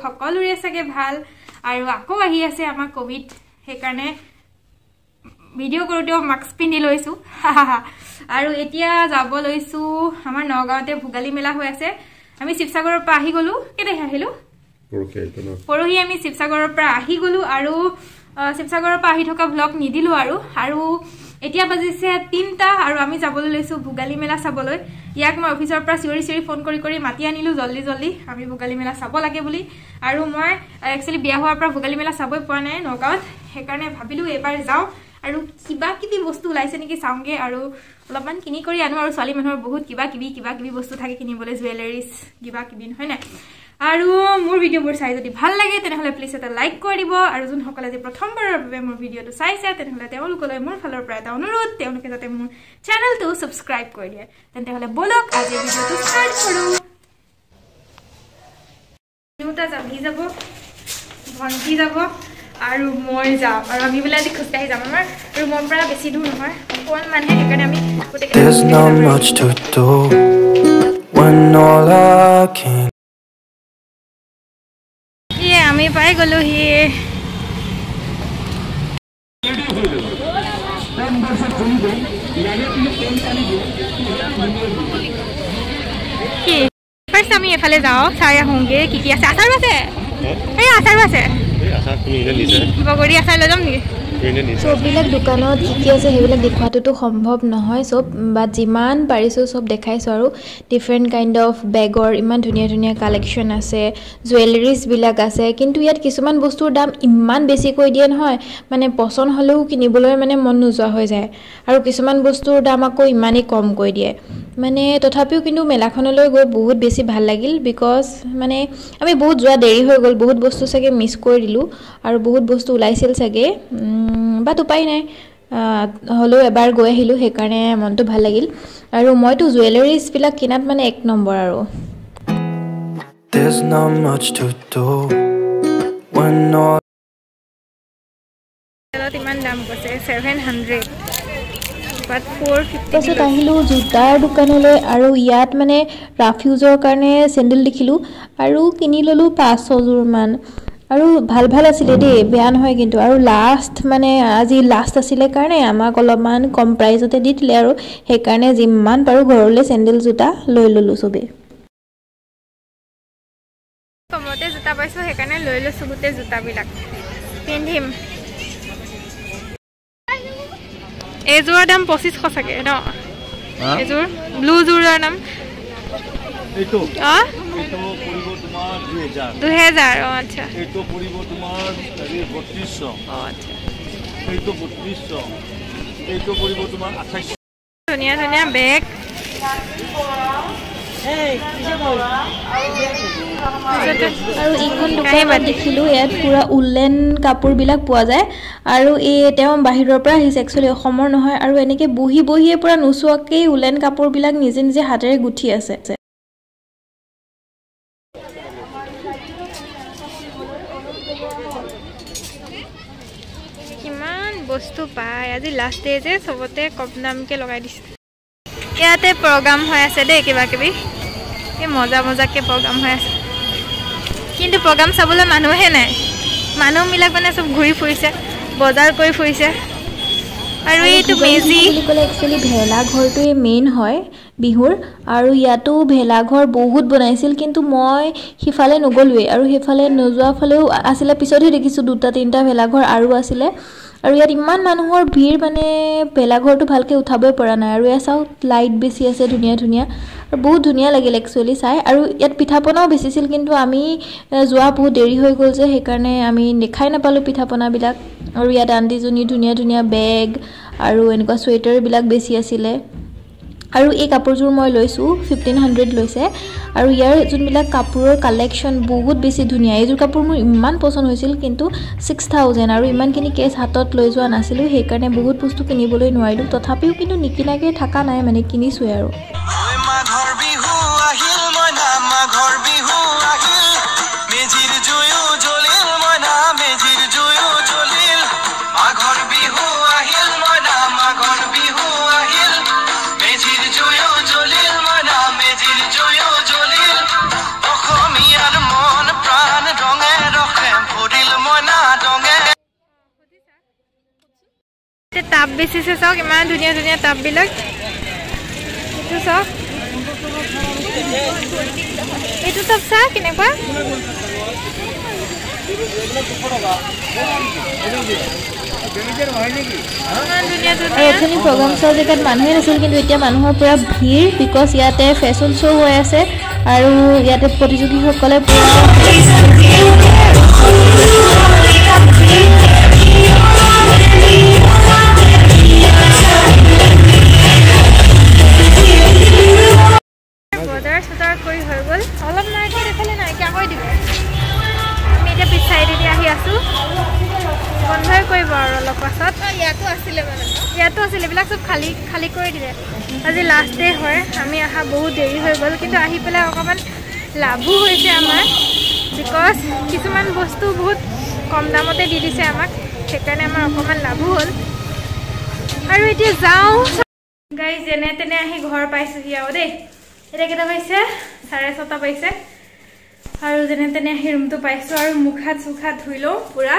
সকলোৰে সাগে ভাল আৰু আকৌ আহি আছে আমাৰ কোভিড হেকাৰণে ভিডিও কৰোতেও মাস্ক পিন্ধি লৈছো আৰু এতিয়া যাব লৈছো আমাৰ নগাঁওতে ভোগালী মেলা হৈ আছে আমি শিৱসাগৰৰ পৰা আহি গলো কেতে আহিলো পৰহি আমি শিৱসাগৰৰ পৰা আহি গলো আৰু শিৱসাগৰৰ পৰা আহি থকা ব্লগ নিদিলো আৰু এতিয়া বাজিছে 3টা আৰু আমি যাবলৈ লৈছো ভোগালী মেলা চাবলৈ ইয়াক মই অফিচৰ পৰা চিৰি ফোন কৰি মাতি আনিলো জল্দি আমি ভোগালী মেলা চাব লাগে বুলি আৰু মই একচুয়ালি বিয়া হোৱাৰ পৰা ভোগালী মেলা চাবই পৰা নাই নগাঁৱত হেকাৰণে ভাবিলো এবাৰ যাও আৰু কিবা কিবি বস্তু ওলাইছে নেকি চাওঁগে আৰু অলপমান কিনি কৰি আনো আৰু ছোৱালী মানুহৰ বহুত কিবা কিবি বস্তু থাকে কিনিবলৈ জুৱেলাৰিজ কিবা কিবি হয় না আৰু মোৰ ভিডিওবোৰ চাই যদি ভাল লাগে তেনেহলে প্লিজ এটা লাইক কৰি দিব আৰু যোন সকলে যে প্ৰথমবাৰৰ বাবে মোৰ ভিডিওটো চাইছে তেনেহলে তেওঁলোকলৈ মোৰ ফালৰ পৰা এটা অনুৰোধ তেওঁলোকে যাতে মোৰ চেনেলটো সাবস্ক্ৰাইব কৰি দিয়ে তেনেহলে বলক আজি ভিডিওটো ষ্টাৰ্ট কৰো নিউতা যাবি যাব ভন্টি যাব আৰু মই যাম আৰু আমি বলা দি খুস্তাই যাম আমাৰ ৰুমৰ পৰা বেছি দূৰ নহয় কোন মানে হেকাৰণে আমি There's not much to do when all I can আমি পাই গলো হি ফাৰ্স্ট আমি এফালে যাও চাই আহোঁগে কি আছে আচাৰ আছে এই আচাৰ আছে আচাৰ তুমি নিছে বগৰী আচাৰ লৈ যাম নেকি সববিলাক দোকানত কি আছে সেইবিলাক দেখুৱাটো সম্ভৱ নহয় সব বা যিমান পাৰিছো সব দেখাইছো আৰু ডিফাৰেন্ট কাইন্ড অফ বেগৰ ইমান ধুনীয়া কালেকচন আছে জুৱেলাৰিজ বিলাক আছে কিন্তু ইয়াত কিছুমান বস্তুৰ দাম ইমান বেছি কৈ দিয়ে নহয় মানে পছন্দ হলেও কিনিবলৈ মানে মন নোযোৱা হৈ যায় আৰু কিছুমান বস্তুৰ দাম আকৌ ইমানেই কম কৈ দিয়ে মানে তথাপিও কিন্তু মেলাখনলৈ গৈ বহুত বেছি ভাল লাগিল বিকজ মানে আমি বহুত যোৱা দেৰি হৈ গল বহুত বস্তু সাগে মিস কৰি দিলো আৰু বহুত বস্তু ওলাইছিল সাগে বাট উপায় নাই হলো এবাৰ গৈ আহিলো হেকাৰণে মনটো ভাল লাগিল আৰু মইতো জুৱেলাৰিজ বিলাক কিনাত মানে এক নম্বৰ আৰু There's not much to do when all ইমান দাম কৈছে 700 বাট 450 তাৰপিছত আহিলো জোতাৰ দোকানলৈ আৰু ইয়াত মানে ৰাফিউজৰ কাৰণে চেন্ডেল দেখিলো আৰু কিনি ললো 500 জোৰ মান আৰু ভাল আছিলে দে বেয়া নহয় কিন্তু আৰু লাষ্ট মানে আজি লাষ্ট আছিলে কাৰণে আমাক অলপমান কম প্ৰাইজতে দি দিলে আৰু সেই কাৰণে যিমান পাৰো ঘৰলৈ চেন্ডেল জোতা লৈ ললো সবে কমতে জোতা পাইছো হেকাৰণে লৈ লৈছো গুতে জোতা বিলাক পিন্ধিম এজোৰ দাম 2500 থাকে ন এজোৰ ব্লু জোৰৰ নাম এইটো এইটো পৰিব তোমাৰ 2000 আচ্ছা এইটো পৰিব তোমাৰ 3200 আচ্ছা এইটো 3200 এইটো পৰিব তোমাৰ 2800 ধুনীয়া বেগ আৰু এইখন দোকানত দেখিলো ইয়াত পুৰা উলেন কাপোৰ বিলাক পোৱা যায় আৰু এই তেওঁ বাহিৰৰ পৰা আহিছে একচুয়ালি অসমৰ নহয় আৰু এনেকে বহিয়ে পুৰা নুচুৱাকে উলেন কাপোৰ বিলাক নিজে হাতেৰে গুঠি আছে কিমান বস্তু পায় আজি লাষ্ট ডে যে সবতে কম দামকে লগাই দিছে ইয়াতে প্ৰগ্ৰাম হৈ আছে দে কিবা কিবি কি মজাকে প্ৰগ্ৰাম হৈ আছে কিন্তু প্ৰগ্ৰাম চাবলৈ মানুহে নাই মানুহ মিলাক মানে সব ঘুৰি ফুৰিছে বজাৰ কৰি ফুৰিছে আৰু এইটো মেজি বুলি ক'লে একচুয়ালি ভেলা ঘৰটোৱে মেইন হয় বিহুৰ আৰু ইয়াতো ভেলা ঘৰ বহুত বনাইছিল কিন্তু মই হিফালে নগলুৱে আৰু হিফালে নজোৱা ফালেও আছিলে পিছতহে দেখিছো দুটা তিনটা ভেলা ঘৰ আৰু আছিলে আৰু ইয়াত ইমান মানুহৰ ভিৰ মানে ভেলা ঘৰটো ভালকে উঠাবই পৰা নাই আৰু এসাও লাইট বেছি আছে ধুনীয়া আৰু বহুত ধুনীয়া লাগিল একচুয়ালি চাই আৰু ইয়াত পিঠাপনাও বেছিছিল কিন্তু আমি যোৱা বহুত দেৰি হৈ গল যে হেকাৰণে আমি দেখাই নাপালো পিঠাপনা বিলাক আৰু ইয়াত আন্টিজনী ধুনীয়া বেগ আৰু এনেকুৱা সোয়েটাৰ বিলাক বেছি আছিলে আৰু এই কাপোৰজোৰ মই লৈছো 1500 লৈছে আৰু ইয়াৰ যোনবিলাক কাপোৰৰ কালেকচন বহুত বেছি ধুনীয়া এইজোৰ কাপোৰ মোৰ ইমান পছন্দ হৈছিল কিন্তু 6000 আৰু ইমানখিনি কেছ হাতত লৈ যোৱা নাছিলো সেই কাৰণে বহুত বস্তু কিনিবলৈ নোৱাৰিলো তথাপিও কিন্তু নিকিনাকে থাকা নাই মানে কিনিছো আৰু বেচিছে চাওক ইমান ধুনীয়া ধুনীয়া টাববিলাক এইটো চাওক এইটো টাব চা কেনেকুৱা এখনি প্ৰগ্ৰাম শ্ব' জেগাত মানুহে নাছিল কিন্তু এতিয়া মানুহৰ পুৰা ভিৰ বিকজ ইয়াতে ফেশ্বন শ্ব' হৈ আছে আৰু ইয়াতে প্ৰতিযোগীসকলে পুৰা বজাৰ চজাৰ কৰি হৈ গ'ল অলপ নাইকিয়া দেখালে নাইকিয়া কৰি দিব আমি এতিয়া পিছাই দি আহি আছোঁ বন্ধই কৰিব আৰু অলপ পাছত ইয়াতো আছিলে এইবিলাক চব খালী কৰি দিলে আজি লাষ্ট ডে হয় আমি অহা বহুত দেৰি হৈ গ'ল কিন্তু আহি পেলাই অকণমান লাভো হৈছে আমাৰ বিকজ কিছুমান বস্তু বহুত কম দামতে দি দিছে আমাক সেইকাৰণে আমাৰ অকণমান লাভো হ'ল আৰু এতিয়া যাওঁ গাইজ যেনে তেনে আহি ঘৰ পাইছোঁহি আৰু দেই এতিয়া কেইটা পাইছে 6:30 পাইছে আৰু যেনে তেনে আহি ৰুমটো পাইছোঁ আৰু মুখ হাত ধুই লওঁ পুৰা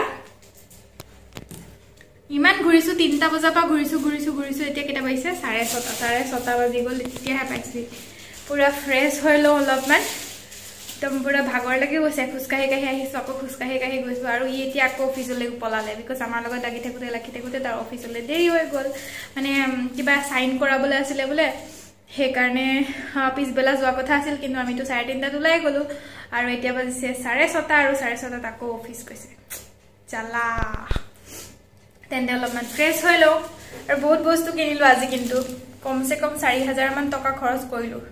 ইমান ঘূৰিছোঁ 3টা বজাৰ পৰা ঘূৰিছোঁ এতিয়া কেইটা পাইছে 6:30 বাজি গ'ল তেতিয়াহে পাইছোঁ পুৰা ফ্ৰেছ হৈ লওঁ অলপমান একদম পুৰা ভাগৰ লাগি গৈছে খোজকাঢ়ি আহিছোঁ আকৌ খোজকাঢ়ি গৈছোঁ আৰু ই এতিয়া আকৌ অফিচলৈ পলালে বিকজ আমাৰ লগত লাগি থাকোঁতে তাৰ অফিচলৈ দেৰি হৈ গ'ল মানে কিবা চাইন কৰাবলৈ আছিলে বোলে সেইকাৰণে পিছবেলা যোৱা কথা আছিল কিন্তু আমিতো 3:30 ওলাই গ'লোঁ আৰু এতিয়া বাজিছে 6:30 আৰু 6:30 আকৌ অফিচ গৈছে চালা তেন্তে অলপমান ফ্ৰেছ হৈ লওঁ আৰু বহুত বস্তু কিনিলোঁ আজি কিন্তু কমচে কম 4,000 মান টকা খৰচ কৰিলোঁ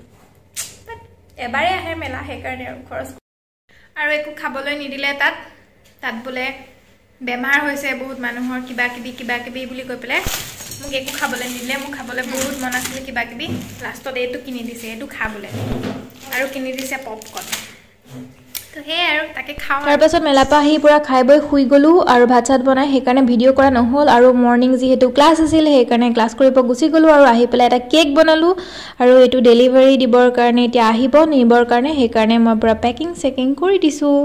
এবাৰে আহে মেলা সেইকাৰণে আৰু খৰচ আৰু একো খাবলৈ নিদিলে তাত বোলে বেমাৰ হৈছে বহুত মানুহৰ কিবা কিবি বুলি কৈ পেলাই মোক একো খাবলৈ নিদিলে মোক খাবলৈ বহুত মন আছিলে কিবা কিবি লাষ্টত এইটো কিনি দিছে এইটো খাবলৈ আৰু কিনি দিছে পপকৰ্ণ তো সেই আৰু তাকে খাওঁ তাৰপাছত মেলাৰ পৰা আহি পুৰা খাই বৈ শুই গ'লোঁ আৰু ভাত চাত বনাই সেইকাৰণে ভিডিঅ' কৰা নহ'ল আৰু মৰ্ণিং যিহেতু ক্লাছ আছিল সেইকাৰণে ক্লাছ কৰিব গুচি গ'লোঁ আৰু আহি পেলাই এটা কেক বনালোঁ আৰু এইটো ডেলিভাৰী দিবৰ কাৰণে এতিয়া আহিব নিবৰ কাৰণে সেইকাৰণে মই পুৰা পেকিং কৰি দিছোঁ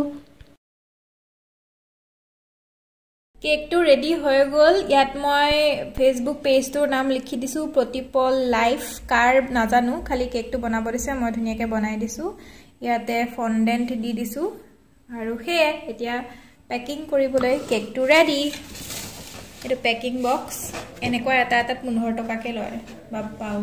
কেকটো ৰেডি হৈ গ'ল ইয়াত মই ফেচবুক পেজটোৰ নাম লিখি দিছোঁ প্ৰতিপল লাইফ কাৰ নাজানো খালি কেকটো বনাব দিছে মই ধুনীয়াকৈ বনাই দিছোঁ ইয়াতে ফণ্ডেণ্ট দি দিছোঁ আৰু সেয়ে এতিয়া পেকিং কৰিবলৈ কেকটো ৰেডি এইটো পেকিং বক্স এনেকুৱা এটা 15 টকাকৈ লয় বাপ্পাও